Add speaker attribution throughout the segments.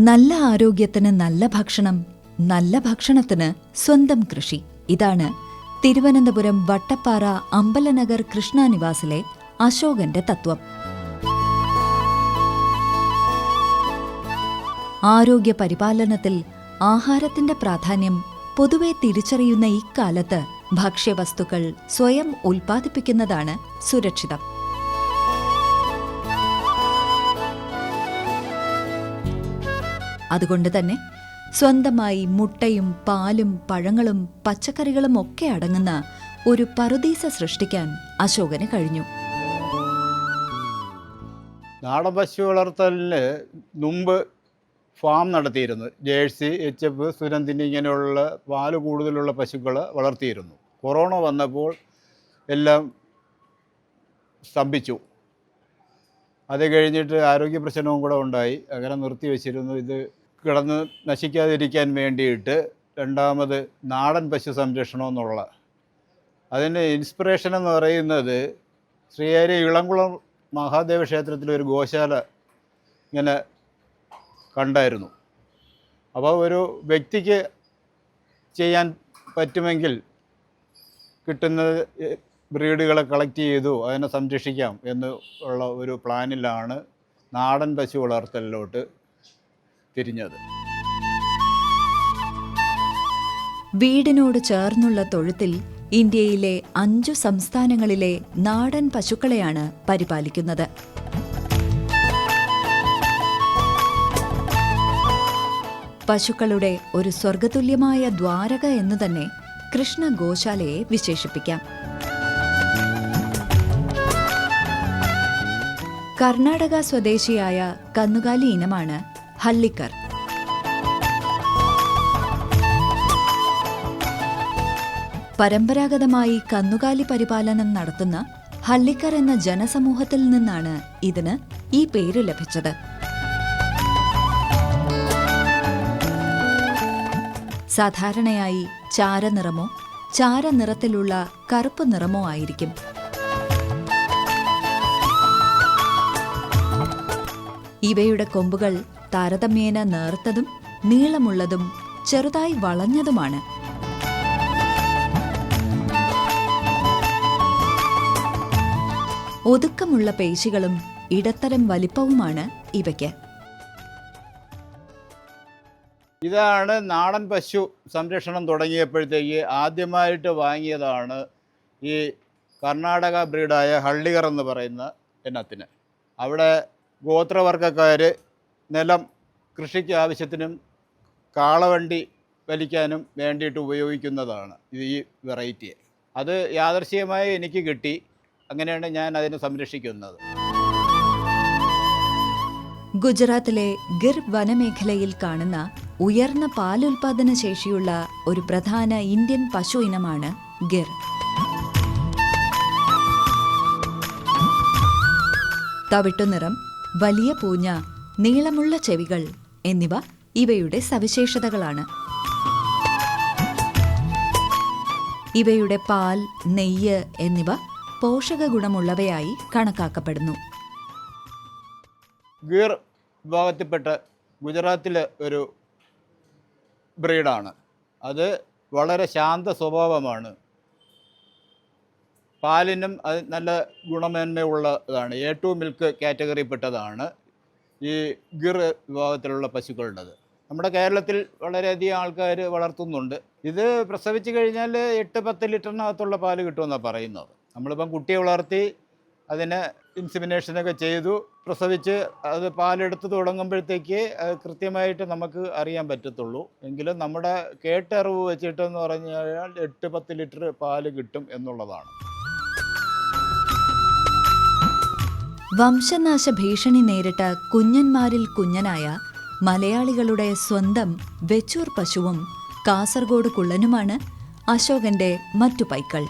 Speaker 1: നല്ല ആരോഗ്യത്തിന് നല്ല ഭക്ഷണം, നല്ല ഭക്ഷണത്തിന് സ്വന്തം കൃഷി. ഇതാണ് തിരുവനന്തപുരം വട്ടപ്പാറ അമ്പലനഗർ കൃഷ്ണാനിവാസിലെ അശോകന്റെ തത്വം. ആരോഗ്യ പരിപാലനത്തിൽ ആഹാരത്തിന്റെ പ്രാധാന്യം പൊതുവെ തിരിച്ചറിയുന്ന ഇക്കാലത്ത് ഭക്ഷ്യവസ്തുക്കൾ സ്വയം ഉൽപ്പാദിപ്പിക്കുന്നതാണ് സുരക്ഷിതം. അതുകൊണ്ട് തന്നെ സ്വന്തമായി മുട്ടയും പാലും പഴങ്ങളും പച്ചക്കറികളും ഒക്കെ അടങ്ങുന്ന ഒരു പറുദീസ സൃഷ്ടിക്കാൻ അശോകന് കഴിഞ്ഞു.
Speaker 2: നാടൻ പശു വളർത്തലിന് മുമ്പ് ഫാം നടത്തിയിരുന്നു. ജേഴ്സി, എച്ച്.എഫ്, സുരന്തിനി ഇങ്ങനെയുള്ള പാല് കൂടുതലുള്ള പശുക്കൾ വളർത്തിയിരുന്നു. കൊറോണ വന്നപ്പോൾ എല്ലാം സ്തംഭിച്ചു. അത് കഴിഞ്ഞിട്ട് ആരോഗ്യ പ്രശ്നവും കൂടെ ഉണ്ടായി. അങ്ങനെ നിർത്തി വച്ചിരുന്നു. ഇത് കിടന്ന് നശിക്കാതിരിക്കാൻ വേണ്ടിയിട്ട് രണ്ടാമത് നാടൻ പശു സംരക്ഷണം എന്നുള്ള അതിൻ്റെ ഇൻസ്പിറേഷൻ എന്ന് പറയുന്നത് ശ്രീഹരി ഇളംകുളം മഹാദേവ ക്ഷേത്രത്തിലൊരു ഗോശാല ഇങ്ങനെ കണ്ടായിരുന്നു. അപ്പോൾ ഒരു വ്യക്തിക്ക് ചെയ്യാൻ പറ്റുമെങ്കിൽ കിട്ടുന്ന ബ്രീഡുകളെ കളക്ട് ചെയ്തു അതിനെ സംരക്ഷിക്കാം എന്ന് ഉള്ള ഒരു പ്ലാനിലാണ് നാടൻ പശു വളർത്തലിലോട്ട് തിരിഞ്ഞത്.
Speaker 1: വീടിനോട് ചേർന്നുള്ള തൊഴുത്തിൽ ഇന്ത്യയിലെ 5 സംസ്ഥാനങ്ങളിലെ നാടൻ പശുക്കളെയാണ് പരിപാലിക്കുന്നത്. പശുക്കളുടെ ഒരു സ്വർഗതുല്യമായ ദ്വാരക എന്നു തന്നെ കൃഷ്ണ ഗോശാലയെ വിശേഷിപ്പിക്കാം. കർണാടക സ്വദേശിയായ കന്നുകാലി ഇനമാണ് ഹള്ളിക്കർ. പരമ്പരാഗതമായി കന്നുകാലി പരിപാലനം നടത്തുന്ന ഹള്ളിക്കർ എന്ന ജനസമൂഹത്തിൽ നിന്നാണ് ഇതിന് ഈ പേര് ലഭിച്ചത്. സാധാരണയായി ചാരനിറമോ ചാരനിറത്തിലുള്ള കറുപ്പ് നിറമോ ആയിരിക്കും. ഇവയുടെ കൊമ്പുകൾ താരതമ്യേന നേർത്തതും നീളമുള്ളതും ചെറുതായി വളഞ്ഞതുമാണ്. ഒതുക്കമുള്ള പേശികളും ഇടത്തരം വലിപ്പവുമാണ് ഇവയ്ക്ക്.
Speaker 2: ഇതാണ് നാടൻ പശു സംരക്ഷണം തുടങ്ങിയപ്പോഴത്തേക്ക് ആദ്യമായിട്ട് വാങ്ങിയതാണ് ഈ കർണാടക ബ്രീഡായ ഹള്ളികർ എന്ന് പറയുന്ന ഇനത്തിന്. അവിടെ ഗോത്രവർഗ്ഗക്കാർ നിലം കൃഷിക്ക് ആവശ്യത്തിനും കാളവണ്ടി വലിക്കാനും വേണ്ടിയിട്ട് ഉപയോഗിക്കുന്നതാണ് ഈ വെറൈറ്റി. അത് യാദൃശ്ചികമായി എനിക്ക് കിട്ടി. അങ്ങനെയാണ് ഞാൻ അതിനെ സംരക്ഷിക്കുന്നത്.
Speaker 1: ഗുജറാത്തിലെ ഗിർ വനമേഖലയിൽ കാണുന്ന ഉയർന്ന പാലുൽപാദന ശേഷിയുള്ള ഒരു പ്രധാന ഇന്ത്യൻ പശു ഇനമാണ് ഗിർ. തവിട്ടുനിറം, വലിയ പൂഞ്ഞ, നീളമുള്ള ചെവികൾ എന്നിവ ഇവയുടെ സവിശേഷതകളാണ്. ഇവയുടെ പാൽ, നെയ്യ് എന്നിവ പോഷക ഗുണമുള്ളവയായി കണക്കാക്കപ്പെടുന്നു.
Speaker 2: ഗിർ വിഭാഗത്തിൽപ്പെട്ട ഗുജറാത്തിലെ ഒരു ബ്രീഡാണ്. അത് വളരെ ശാന്ത സ്വഭാവമാണ്. പാലിനും അത് നല്ല ഗുണമേന്മയുള്ളതാണ്. A2 മിൽക്ക് കാറ്റഗറിയിൽപ്പെട്ടതാണ് ഈ ഗിർ വിഭാഗത്തിലുള്ള പശുക്കളുടേത്. നമ്മുടെ കേരളത്തിൽ വളരെയധികം ആൾക്കാർ വളർത്തുന്നുണ്ട്. ഇത് പ്രസവിച്ച് കഴിഞ്ഞാൽ 8-10 ലിറ്ററിനകത്തുള്ള പാല് കിട്ടുമെന്നാണ് പറയുന്നത്. നമ്മളിപ്പം കുട്ടിയെ വളർത്തി അതിനെ ഇൻസിമിനേഷനൊക്കെ ചെയ്തു പ്രസവിച്ച് അത് പാലെടുത്ത് തുടങ്ങുമ്പോഴത്തേക്ക് അത് കൃത്യമായിട്ട് നമുക്ക് അറിയാൻ പറ്റത്തുള്ളൂ. എങ്കിലും നമ്മുടെ കേട്ടറിവ് വെച്ചിട്ടെന്ന് പറഞ്ഞു കഴിഞ്ഞാൽ 8-10 ലിറ്റർ പാല് കിട്ടും എന്നുള്ളതാണ്.
Speaker 1: വംശനാശ ഭീഷണി നേരിട്ട കുഞ്ഞന്മാരിൽ കുഞ്ഞനായ മലയാളികളുടെ സ്വന്തം വെച്ചൂർ പശുവും കാസർഗോഡ് കുള്ളനുമാണ് അശോകന്റെ മറ്റു പൈക്കൾ.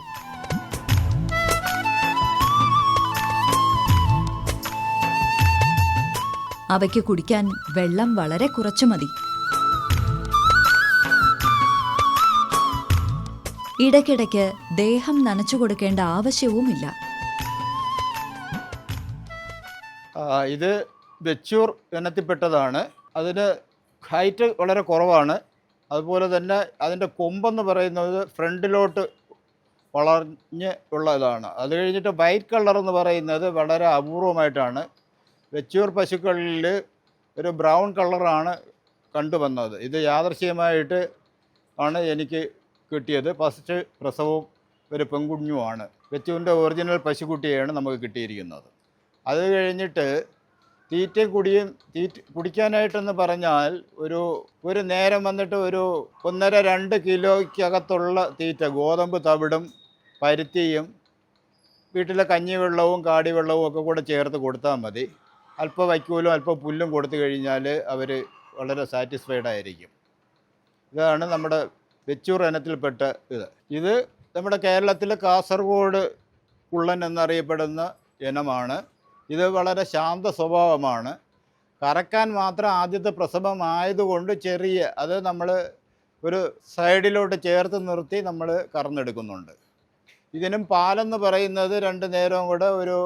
Speaker 1: അവയ്ക്ക് കുടിക്കാൻ വെള്ളം വളരെ കുറച്ചു മതി. ഇടയ്ക്കിടയ്ക്ക് ദേഹം നനച്ചു കൊടുക്കേണ്ട ആവശ്യവുമില്ല.
Speaker 2: ഇത് വെച്ചൂർ ഇനത്തിൽപ്പെട്ടതാണ്. അതിന് ഹൈറ്റ് വളരെ കുറവാണ്. അതുപോലെ തന്നെ അതിൻ്റെ കൊമ്പെന്ന് പറയുന്നത് ഫ്രണ്ടിലോട്ട് വളഞ്ഞ് ഉള്ളതാണ്. അത് കഴിഞ്ഞിട്ട് വൈറ്റ് കളർ എന്ന് പറയുന്നത് വളരെ അപൂർവമായിട്ടാണ്. വെച്ചൂർ പശുക്കളിൽ ഒരു ബ്രൗൺ കളറാണ് കണ്ടുവന്നത്. ഇത് യാദൃശ്ചികമായിട്ട് ആണ് എനിക്ക് കിട്ടിയത്. ഫസ്റ്റ് പ്രസവവും ഒരു പെൺകുഞ്ഞുമാണ്. വെച്ചൂരിൻ്റെ ഒറിജിനൽ പശുക്കുട്ടിയാണ് നമുക്ക് കിട്ടിയിരിക്കുന്നത്. അത് കഴിഞ്ഞിട്ട് കുടിക്കാനായിട്ടെന്ന് പറഞ്ഞാൽ ഒരു നേരം വന്നിട്ട് ഒരു 1.5-2 കിലോയ്ക്കകത്തുള്ള തീറ്റ, ഗോതമ്പ് തവിടും പരുത്തിയും വീട്ടിലെ കഞ്ഞിവെള്ളവും കാടിവെള്ളവും ഒക്കെ കൂടെ ചേർത്ത് കൊടുത്താൽ മതി. അല്പം വൈക്കോലും അല്പം പുല്ലും കൊടുത്തു കഴിഞ്ഞാൽ അവർ വളരെ സാറ്റിസ്ഫൈഡ് ആയിരിക്കും. ഇതാണ് നമ്മുടെ വെച്ചൂർ ഇനത്തിൽപ്പെട്ട ഇത് നമ്മുടെ കേരളത്തിൽ കാസർഗോഡ് കുള്ളൻ എന്നറിയപ്പെടുന്ന ഇനമാണ്. ഇത് വളരെ ശാന്ത സ്വഭാവമാണ്. കറക്കാൻ മാത്രം ആദ്യത്തെ പ്രസവമായതുകൊണ്ട് അത് നമ്മൾ ഒരു സൈഡിലോട്ട് ചേർത്ത് നിർത്തി നമ്മൾ കറന്നെടുക്കുന്നുണ്ട്. ഇതിനും പാലെന്ന് പറയുന്നത് 2 നേരവും കൂടെ ഒരു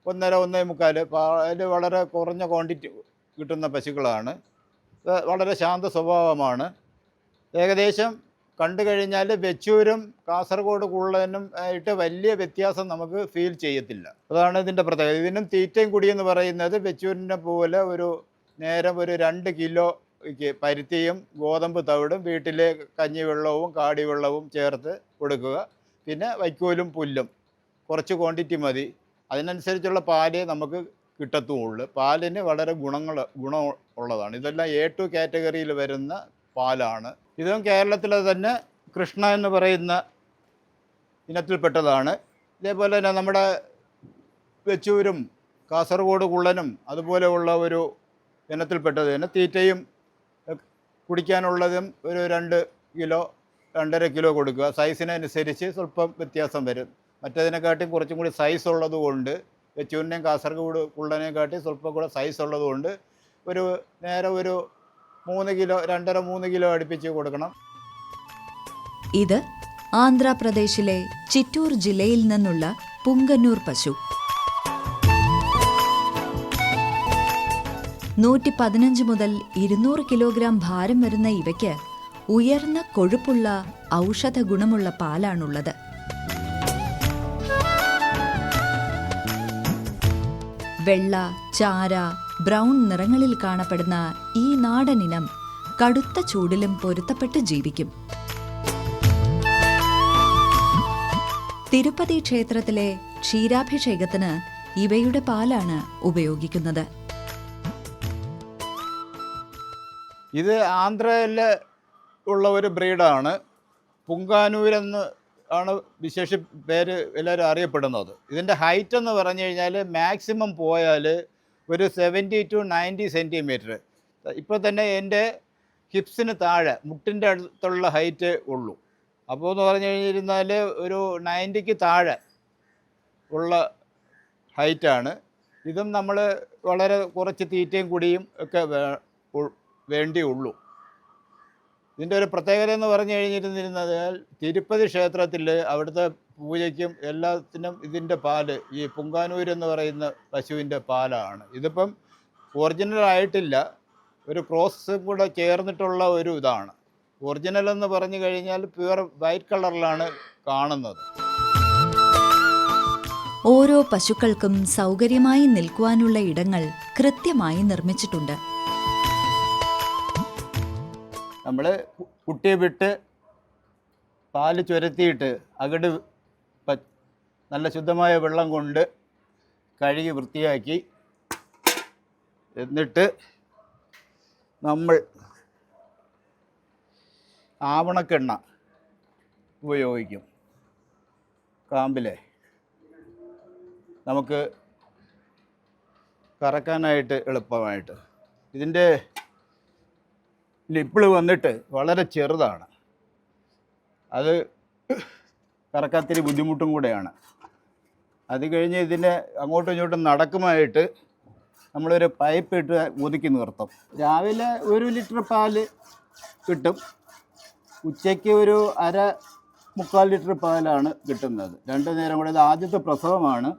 Speaker 2: 1.5-1.25 പാല് വളരെ കുറഞ്ഞ ക്വാണ്ടിറ്റി കിട്ടുന്ന പശുക്കളാണ്. വളരെ ശാന്ത സ്വഭാവമാണ്. ഏകദേശം കണ്ടു കഴിഞ്ഞാൽ വെച്ചൂരും കാസർഗോഡ് കുള്ളനും ആയിട്ട് വലിയ വ്യത്യാസം നമുക്ക് ഫീൽ ചെയ്യത്തില്ല. അതാണ് ഇതിൻ്റെ പ്രത്യേകത. ഇതിനും തീറ്റയും കുടിയെന്ന് പറയുന്നത് വെച്ചൂരിനെ പോലെ ഒരു 2 കിലോയ്ക്ക് പരുത്തിയും ഗോതമ്പ് തവിടും വീട്ടിലെ കഞ്ഞിവെള്ളവും കാടിവെള്ളവും ചേർത്ത് കൊടുക്കുക. പിന്നെ വൈക്കോലും പുല്ലും കുറച്ച് ക്വാണ്ടിറ്റി മതി. അതിനനുസരിച്ചുള്ള പാല് നമുക്ക് കിട്ടത്തുമുള്ളൂ. പാലിന് വളരെ ഗുണമുള്ളതാണ്. ഇതെല്ലാം A2 കാറ്റഗറിയിൽ വരുന്ന പാലാണ്. ഇതും കേരളത്തിലെ തന്നെ കൃഷ്ണ എന്ന് പറയുന്ന ഇനത്തിൽപ്പെട്ടതാണ്. ഇതേപോലെ തന്നെ നമ്മുടെ വെച്ചൂരും കാസർഗോഡ് കുള്ളനും അതുപോലെയുള്ള ഒരു ഇനത്തിൽപ്പെട്ടത് തന്നെ. തീറ്റയും കുടിക്കാനുള്ളതും ഒരു 2 കിലോ 2.5 കിലോ കൊടുക്കുക. സൈസിനനുസരിച്ച് സ്വല്പം വ്യത്യാസം വരും. മറ്റതിനെക്കാട്ടിയും കുറച്ചും കൂടി സൈസ് ഉള്ളത് കൊണ്ട്, വെച്ചൂരിനെയും കാസർഗോഡ് കുള്ളനെക്കാട്ടി സ്വല്പം കൂടെ സൈസ് ഉള്ളത് കൊണ്ട് ഒരു 3 കിലോ 2.5-3 കിലോ അടുപ്പിച്ച് കൊടുക്കണം.
Speaker 1: ഇത് ആന്ധ്രാപ്രദേശിലെ ചിറ്റൂർ ജില്ലയിൽ നിന്നുള്ള പുങ്കന്നൂർ പശു. 115 മുതൽ 200 കിലോഗ്രാം ഭാരം വരുന്ന ഇവയ്ക്ക് ഉയർന്ന കൊഴുപ്പുള്ള ഔഷധ ഗുണമുള്ള പാലാണുള്ളത്. വെള്ള, ചാര, ബ്രൗൺ നിറങ്ങളിൽ കാണപ്പെടുന്ന ഈ നാടനിനം കടുത്ത ചൂടിലും പൊരുത്തപ്പെട്ട് ജീവിക്കും. തിരുപ്പതി ക്ഷേത്രത്തിലെ ക്ഷീരാഭിഷേകത്തിന് ഇവയുടെ പാലാണ് ഉപയോഗിക്കുന്നത്.
Speaker 2: ഇത് ആന്ധ്രയിൽ ഉള്ള ഒരു ബ്രീഡാണ്. പുങ്കാനൂരെന്ന് ആണ് പേര് എല്ലാവരും അറിയപ്പെടുന്നത്. ഇതിൻ്റെ ഹൈറ്റ് എന്ന് പറഞ്ഞു കഴിഞ്ഞാൽ മാക്സിമം പോയാൽ ഒരു 70 to 90 സെൻറ്റിമീറ്റർ. ഇപ്പോൾ തന്നെ എൻ്റെ ഹിപ്സിന് താഴെ മുട്ടിൻ്റെ അടുത്തുള്ള ഹൈറ്റ് ഉള്ളൂ. അപ്പോൾ എന്ന് പറഞ്ഞു കഴിഞ്ഞിരുന്നാൽ ഒരു 90ക്ക് താഴെ ഉള്ള ഹൈറ്റാണ്. ഇതും നമ്മൾ വളരെ കുറച്ച് തീറ്റയും കുടിയും ഒക്കെ വേണ്ടിയുള്ളൂ. ഇതിൻ്റെ ഒരു പ്രത്യേകത എന്ന് പറഞ്ഞു കഴിഞ്ഞിരുന്നാൽ തിരുപ്പതി ക്ഷേത്രത്തിൽ അവിടുത്തെ പൂജയ്ക്കും എല്ലാത്തിനും ഇതിൻ്റെ പാല്, ഈ പുങ്കാനൂർ എന്ന് പറയുന്ന പശുവിൻ്റെ പാലാണ്. ഇതിപ്പം ഒറിജിനൽ ആയിട്ടില്ല, ഒരു ക്രോസ് കൂടെ ചേർന്നിട്ടുള്ള ഒരു ഇതാണ്. ഒറിജിനൽ എന്ന് പറഞ്ഞു കഴിഞ്ഞാൽ പ്യുവർ വൈറ്റ് കളറിലാണ് കാണുന്നത്.
Speaker 1: ഓരോ പശുക്കൾക്കും സൗകര്യമായി നിൽക്കുവാനുള്ള ഇടങ്ങൾ കൃത്യമായി നിർമ്മിച്ചിട്ടുണ്ട്.
Speaker 2: നമ്മൾ കുട്ടിയെ വിട്ട് പാല് ചുരത്തിയിട്ട് അകട് നല്ല ശുദ്ധമായ വെള്ളം കൊണ്ട് കഴുകി വൃത്തിയാക്കി എന്നിട്ട് നമ്മൾ ആവണക്കെണ്ണ ഉപയോഗിക്കും. കാമ്പിലെ നമുക്ക് കറക്കാനായിട്ട് എളുപ്പമായിട്ട്. ഇതിൻ്റെ നിപ്പിൾ വന്നിട്ട് വളരെ ചെറുതാണ്, അത് കറക്കാത്തിരി ബുദ്ധിമുട്ടും കൂടെയാണ്. അത് കഴിഞ്ഞ് ഇതിനെ അങ്ങോട്ടും ഇങ്ങോട്ടും നടക്കുമായിട്ട് നമ്മളൊരു പൈപ്പ് ഇട്ട് ഒതുക്കി നിർത്തും. രാവിലെ 1 ലിറ്റർ പാല് കിട്ടും, ഉച്ചയ്ക്ക് ഒരു 1/4 ലിറ്റർ പാലാണ് കിട്ടുന്നത്. 2 നേരം കൂടെ, ഇത് ആദ്യത്തെ പ്രസവമാണ്,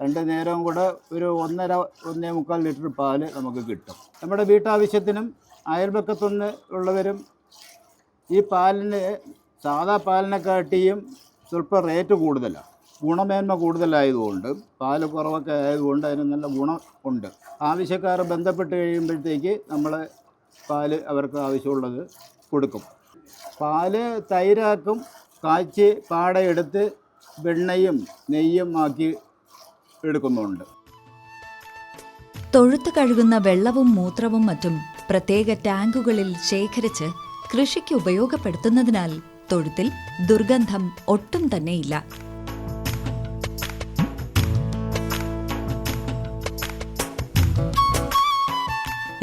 Speaker 2: 2 നേരം കൂടെ ഒരു 1.5-1.25 ലിറ്റർ പാല് നമുക്ക് കിട്ടും. നമ്മുടെ വീട്ടാവശ്യത്തിനും അയൽപക്കത്തുനിന്ന് ഉള്ളവരും ഈ പാലിന് സാധാ പാലിനെക്കാട്ടിയും സ്വല്പം റേറ്റ് കൂടുതലാണ്. ഗുണമേന്മ കൂടുതലായതുകൊണ്ട്, പാല് കുറവൊക്കെ ആയതുകൊണ്ട് അതിന് നല്ല ഗുണം ഉണ്ട്. ആവശ്യക്കാർ ബന്ധപ്പെട്ട് കഴിയുമ്പോഴത്തേക്ക് നമ്മൾ പാല് അവർക്ക് ആവശ്യമുള്ളത് കൊടുക്കും. പാല് തൈരാക്കും, കാച്ചി പാടയെടുത്ത് വെണ്ണയും നെയ്യും ആക്കി എടുക്കുന്നുണ്ട്.
Speaker 1: തൊഴുത്ത് കഴുകുന്ന വെള്ളവും മൂത്രവും മറ്റും പ്രത്യേക ടാങ്കുകളിൽ ശേഖരിച്ച് കൃഷിക്ക് ഉപയോഗപ്പെടുത്തുന്നതിനാൽ തൊഴുത്തിൽ ദുർഗന്ധം ഒട്ടും തന്നെയില്ല.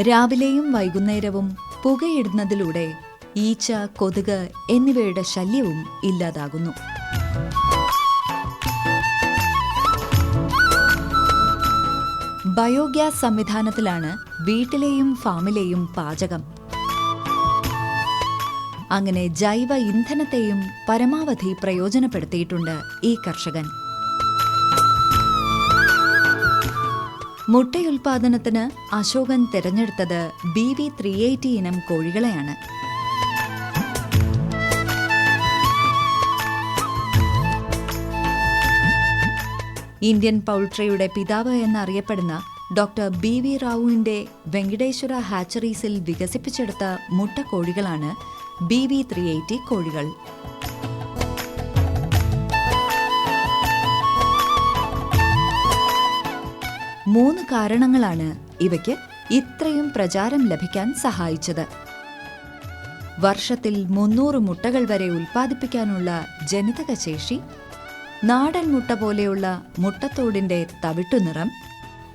Speaker 1: രാവിലെയും വൈകുന്നേരവും പുകയിടുന്നതിലൂടെ ഈച്ച, കൊതുക് എന്നിവയുടെ ശല്യവും ഇല്ലാതാകുന്നു. ബയോഗ്യാസ് സംവിധാനത്തിലാണ് വീട്ടിലെയും ഫാമിലെയും പാചകം. അങ്ങനെ ജൈവ ഇന്ധനത്തെയും പരമാവധി പ്രയോജനപ്പെടുത്തിയിട്ടുണ്ട് ഈ കർഷകൻ. മുട്ടയുൽപാദനത്തിന് അശോകൻ തിരഞ്ഞെടുത്തത് BV 380 ഇനം കോഴികളെയാണ്. ഇന്ത്യൻ പൗൾട്രിയുടെ പിതാവ് എന്നറിയപ്പെടുന്ന ഡോക്ടർ BV റാവുവിന്റെ വെങ്കടേശ്വര ഹാച്ചറീസിൽ വികസിപ്പിച്ചെടുത്ത മുട്ടക്കോഴികളാണ് BV 380 കോഴികൾ. മൂന്ന് കാരണങ്ങളാണ് ഇവയ്ക്ക് ഇത്രയും പ്രചാരം ലഭിക്കാൻ സഹായിച്ചത്. വർഷത്തിൽ 300 മുട്ടകൾ വരെ ഉൽപ്പാദിപ്പിക്കാനുള്ള ജനിതകശേഷി, നാടൻ മുട്ട പോലെയുള്ള മുട്ടത്തോടിന്റെ തവിട്ടുനിറം,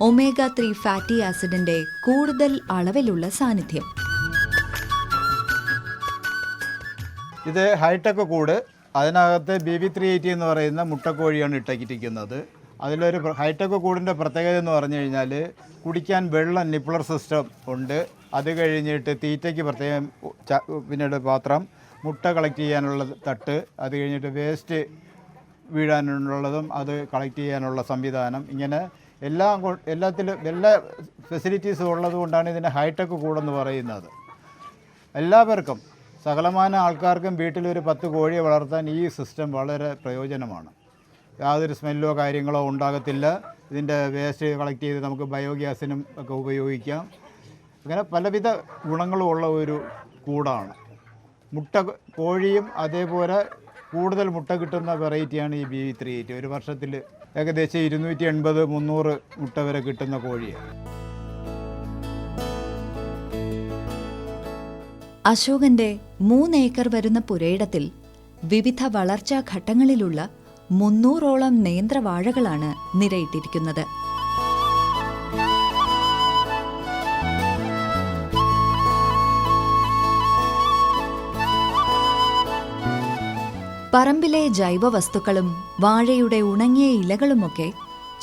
Speaker 1: ഒമേഗ 3 ഫാറ്റി ആസിഡിന്റെ കൂടുതൽ അളവിലുള്ള സാന്നിധ്യം.
Speaker 2: ഇത് ഹൈടെക് കൂട്, അതിനകത്ത് BV 380 എന്ന് പറയുന്ന മുട്ടക്കോഴിയാണ് ഇട്ടിരിക്കുന്നത്. അതിലൊരു ഹൈടെക് കൂടിൻ്റെ പ്രത്യേകത എന്ന് പറഞ്ഞു കഴിഞ്ഞാൽ കുടിക്കാൻ വെള്ളം നിപ്പിളർ സിസ്റ്റം ഉണ്ട്. അത് കഴിഞ്ഞിട്ട് തീറ്റയ്ക്ക് പ്രത്യേകം പിന്നീട് പാത്രം, മുട്ട കളക്ട് ചെയ്യാനുള്ള തട്ട്, അത് കഴിഞ്ഞിട്ട് വേസ്റ്റ് വീഴാനുള്ളതും അത് കളക്ട് ചെയ്യാനുള്ള സംവിധാനം, ഇങ്ങനെ എല്ലാത്തിലും എല്ലാ ഫെസിലിറ്റീസും ഉള്ളത് കൊണ്ടാണ് ഇതിനെ ഹൈടെക് കൂടെന്ന് പറയുന്നത്. എല്ലാവർക്കും, സകലമാന ആൾക്കാർക്കും വീട്ടിലൊരു 10 കോഴിയെ വളർത്താൻ ഈ സിസ്റ്റം വളരെ പ്രയോജനമാണ്. യാതൊരു സ്മെല്ലോ കാര്യങ്ങളോ ഉണ്ടാകത്തില്ല. ഇതിൻ്റെ വേസ്റ്റ് കളക്ട് ചെയ്ത് നമുക്ക് ബയോഗ്യാസിനും ഒക്കെ ഉപയോഗിക്കാം. അങ്ങനെ പലവിധ ഗുണങ്ങളും ഉള്ള ഒരു കൂടാണ്. കോഴിയും അതേപോലെ കൂടുതൽ മുട്ട കിട്ടുന്ന വെറൈറ്റിയാണ് ഈ BV 380. ഒരു വർഷത്തിൽ ഏകദേശം 280-300 മുട്ട വരെ കിട്ടുന്ന കോഴിയാണ്.
Speaker 1: അശോകന്റെ 3 ഏക്കർ വരുന്ന പുരയിടത്തിൽ വിവിധ വളർച്ചാ ഘട്ടങ്ങളിലുള്ള 300ഓളം നേന്ത്രവാഴകളാണ് നിരയിട്ടിരിക്കുന്നത്. പറമ്പിലെ ജൈവവസ്തുക്കളും വാഴയുടെ ഉണങ്ങിയ ഇലകളുമൊക്കെ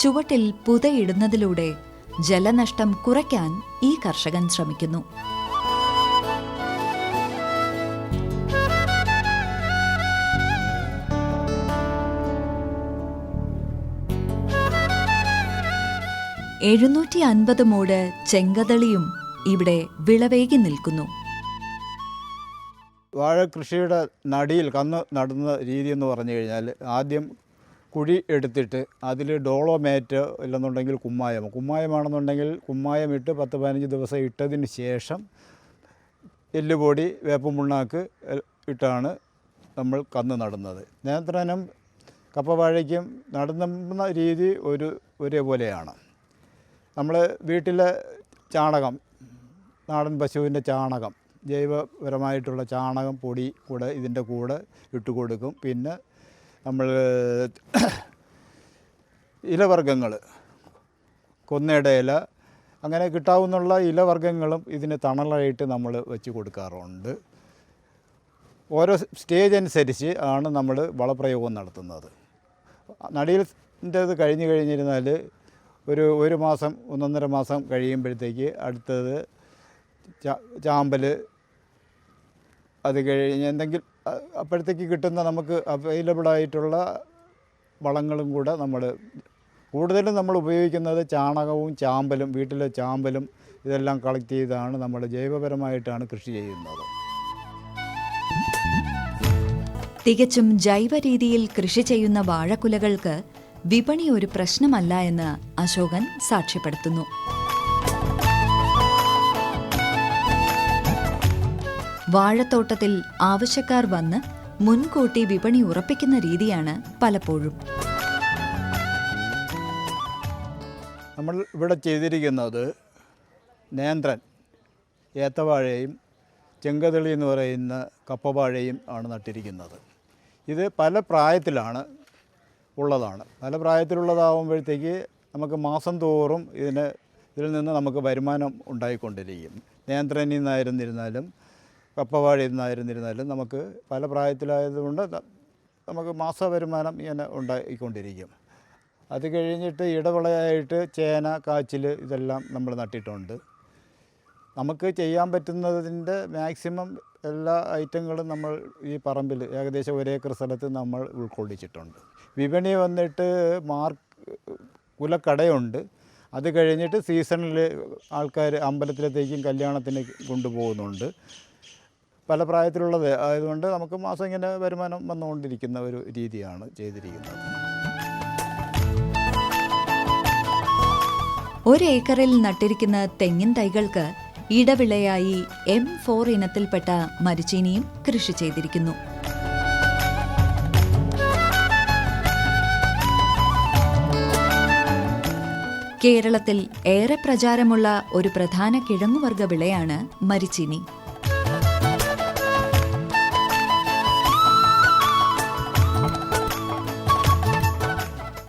Speaker 1: ചുവട്ടിൽ പുതയിടുന്നതിലൂടെ ജലനഷ്ടം കുറയ്ക്കാൻ ഈ കർഷകൻ ശ്രമിക്കുന്നു. $750 മൂട് ചെങ്കതളിയും ഇവിടെ വിളവേകി നിൽക്കുന്നു.
Speaker 2: വാഴ കൃഷിയുടെ നടിയിൽ കന്ന് നടുന്ന രീതി എന്ന് പറഞ്ഞു കഴിഞ്ഞാൽ ആദ്യം കുഴി എടുത്തിട്ട് അതിൽ ഡോളോമേറ്റ് ഇല്ലെന്നുണ്ടെങ്കിൽ കുമ്മായമാണെന്നുണ്ടെങ്കിൽ കുമ്മായം ഇട്ട് 10-15 ദിവസം ഇട്ടതിന് ശേഷം എല്ലുപൊടി, വേപ്പുമുണ്ണാക്ക് ഇട്ടാണ് നമ്മൾ കന്ന് നടുന്നത്. നേന്ത്രനം
Speaker 3: കപ്പ വാഴയ്ക്കും നടുന്ന രീതി ഒരേപോലെയാണ്. നമ്മൾ വീട്ടിലെ ചാണകം, നാടൻ പശുവിൻ്റെ ചാണകം, ജൈവപരമായിട്ടുള്ള ചാണകം പൊടി കൂടെ ഇതിൻ്റെ കൂടെ ഇട്ട് കൊടുക്കും. പിന്നെ നമ്മൾ ഇലവർഗ്ഗങ്ങൾ, കൊന്നയുടെ ഇല, അങ്ങനെ കിട്ടാവുന്നുള്ള ഇലവർഗ്ഗങ്ങളും ഇതിന് തണലായിട്ട് നമ്മൾ വെച്ച് കൊടുക്കാറുണ്ട്. ഓരോ സ്റ്റേജ് അനുസരിച്ച് ആണ് നമ്മൾ വളപ്രയോഗം നടത്തുന്നത്. നടീലിൻ്റേത് കഴിഞ്ഞിരുന്നാൽ ഒരു മാസം 1.5 മാസം കഴിയുമ്പോഴത്തേക്ക് അടുത്തത് ചാമ്പൽ, അത് കഴിഞ്ഞ് എന്തെങ്കിലും അപ്പോഴത്തേക്ക് കിട്ടുന്ന നമുക്ക് അവൈലബിളായിട്ടുള്ള വളങ്ങളും കൂടെ കൂടുതലും നമ്മൾ ഉപയോഗിക്കുന്നത് ചാണകവും ചാമ്പലും, വീട്ടിലെ ചാമ്പലും ഇതെല്ലാം കളക്ട് ചെയ്താണ് നമ്മൾ ജൈവപരമായിട്ടാണ് കൃഷി ചെയ്യുന്നത്.
Speaker 1: തികച്ചും ജൈവ രീതിയിൽ കൃഷി ചെയ്യുന്ന വാഴക്കുലകൾക്ക് വിപണി ഒരു പ്രശ്നമല്ല എന്ന് അശോകൻ സാക്ഷ്യപ്പെടുത്തുന്നു. വാഴത്തോട്ടത്തിൽ ആവശ്യക്കാർ വന്ന് മുൻകൂട്ടി വിപണി ഉറപ്പിക്കുന്ന രീതിയാണ് പലപ്പോഴും.
Speaker 3: നമ്മൾ ഇവിടെ ചെയ്തിരിക്കുന്നത് നേന്ത്രൻ, ഏത്തവാഴയും ചെങ്കതളി എന്ന് പറയുന്ന കപ്പവാഴയും ആണ് നട്ടിരിക്കുന്നത്. ഇത് പല പ്രായത്തിലാണ് ഉള്ളതാണ്. പല പ്രായത്തിലുള്ളതാകുമ്പോഴത്തേക്ക് നമുക്ക് മാസം തോറും ഇതിൽ നിന്ന് നമുക്ക് വരുമാനം ഉണ്ടായിക്കൊണ്ടിരിക്കും. നേന്ത്രനിൽ നിന്നായിരുന്നിരുന്നാലും കപ്പവാഴയിൽ നിന്നായിരുന്നിരുന്നാലും നമുക്ക് പല പ്രായത്തിലായതുകൊണ്ട് നമുക്ക് മാസ വരുമാനം ഇങ്ങനെ ഉണ്ടായിക്കൊണ്ടിരിക്കും. അത് കഴിഞ്ഞിട്ട് ഇടവിളയായിട്ട് ചേന, കാച്ചിൽ ഇതെല്ലാം നമ്മൾ നട്ടിട്ടുണ്ട്. നമുക്ക് ചെയ്യാൻ പറ്റുന്നതിൻ്റെ മാക്സിമം എല്ലാ ഐറ്റങ്ങളും നമ്മൾ ഈ പറമ്പിൽ ഏകദേശം 1 ഏക്കർ സ്ഥലത്ത് നമ്മൾ ഉൾക്കൊള്ളിച്ചിട്ടുണ്ട്. വിപണി വന്നിട്ട് കുലക്കടയുണ്ട്. അത് കഴിഞ്ഞിട്ട് സീസണിൽ ആൾക്കാർ അമ്പലത്തിലത്തേക്കും കല്യാണത്തിന് കൊണ്ടുപോകുന്നുണ്ട്. പല പ്രായത്തിലുള്ളത് ആയതുകൊണ്ട് നമുക്ക് മാസം ഇങ്ങനെ വരുമാനം വന്നുകൊണ്ടിരിക്കുന്ന ഒരു രീതിയാണ് ചെയ്തിരിക്കുന്നത്.
Speaker 1: 1 ഏക്കറിൽ നട്ടിരിക്കുന്ന തെങ്ങിൻ തൈകൾക്ക് ഇടവിളയായി M4 ഇനത്തിൽപ്പെട്ട മരിച്ചീനിയും കൃഷി ചെയ്തിരിക്കുന്നു. കേരളത്തിൽ ഏറെ പ്രചാരമുള്ള ഒരു പ്രധാന കിഴങ്ങുവർഗ വിളയാണ് മരിച്ചീനി.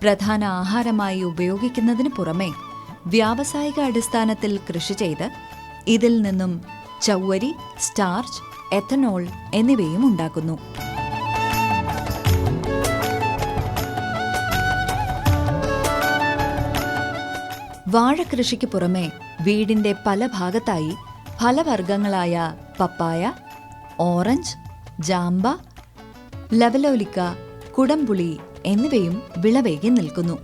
Speaker 1: പ്രധാന ആഹാരമായി ഉപയോഗിക്കുന്നതിന് പുറമെ വ്യാവസായിക അടിസ്ഥാനത്തിൽ കൃഷി ചെയ്ത് ഇതിൽ നിന്നും ചവ്വരി, സ്റ്റാർച്ച്, എഥനോൾ എന്നിവയും ഉണ്ടാക്കുന്നു. വാഴകൃഷിക്ക് പുറമെ വീടിന്റെ പല ഭാഗത്തായി ഫലവർഗ്ഗങ്ങളായ പപ്പായ, ഓറഞ്ച്, ജാമ്പ, ലവലോലിക്ക, കുടംപുളി എന്നിവയും വിളവേകി നിൽക്കുന്നു.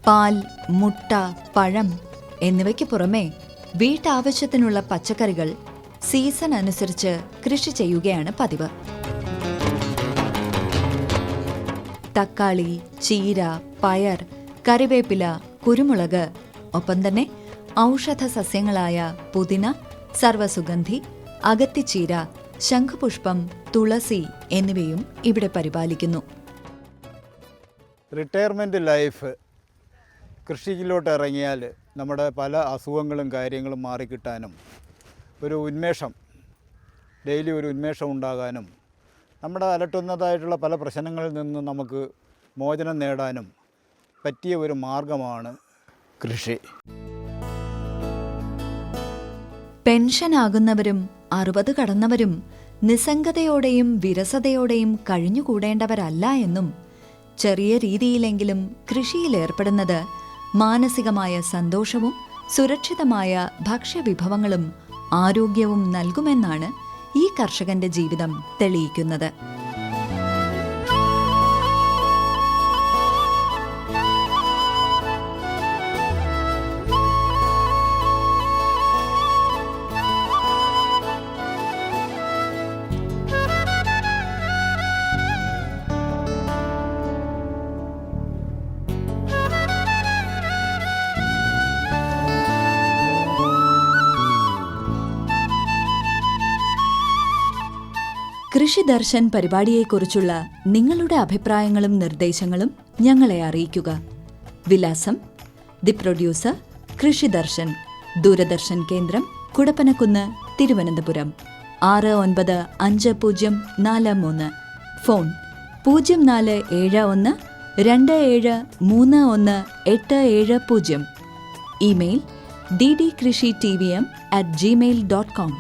Speaker 1: പാൽ, മുട്ട, പഴം എന്നിവയ്ക്ക് പുറമെ വീട്ടാവശ്യത്തിനുള്ള പച്ചക്കറികൾ സീസൺ അനുസരിച്ച് കൃഷി ചെയ്യുകയാണ് പതിവ്. തക്കാളി, ചീര, പയർ, കറിവേപ്പില, കുരുമുളക്, ഒപ്പം തന്നെ ഔഷധ സസ്യങ്ങളായ പുതിന, സർവസുഗന്ധി, അഗത്തിച്ചീര, ശംഖുപുഷ്പം, തുളസി എന്നിവയും ഇവിടെ പരിപാലിക്കുന്നു.
Speaker 3: റിട്ടയർമെൻറ്റ് ലൈഫ് കൃഷിയിലോട്ട് ഇറങ്ങിയാൽ നമ്മുടെ പല അസുഖങ്ങളും കാര്യങ്ങളും മാറിക്കിട്ടാനും ഡെയിലി ഒരു ഉന്മേഷം ഉണ്ടാകാനും നമ്മുടെ അലട്ടുന്നതായിട്ടുള്ള പല പ്രശ്നങ്ങളിൽ നിന്ന് നമുക്ക് മോചനം നേടാനും പറ്റിയ ഒരു മാർഗമാണ് കൃഷി.
Speaker 1: പെൻഷനാകുന്നവരും 60 കടന്നവരും നിസ്സംഗതയോടെയും വിരസതയോടെയും കഴിഞ്ഞുകൂടേണ്ടവരല്ല എന്നും ചെറിയ രീതിയിലെങ്കിലും കൃഷിയിലേർപ്പെടുന്നത് മാനസികമായ സന്തോഷവും സുരക്ഷിതമായ ഭക്ഷ്യവിഭവങ്ങളും ആരോഗ്യവും നൽകുമെന്നാണ് ഈ കർഷകന്റെ ജീവിതം തെളിയിക്കുന്നത്. കൃഷി ദർശൻ പരിപാടിയെക്കുറിച്ചുള്ള നിങ്ങളുടെ അഭിപ്രായങ്ങളും നിർദ്ദേശങ്ങളും ഞങ്ങളെ അറിയിക്കുക. വിലാസം: ദി പ്രൊഡ്യൂസർ, കൃഷി ദർശൻ, ദൂരദർശൻ കേന്ദ്രം, Kudappanakunnu, Thiruvananthapuram 695043. Phone 0471 2731 870. Email ddkrishitvm@gmail.com.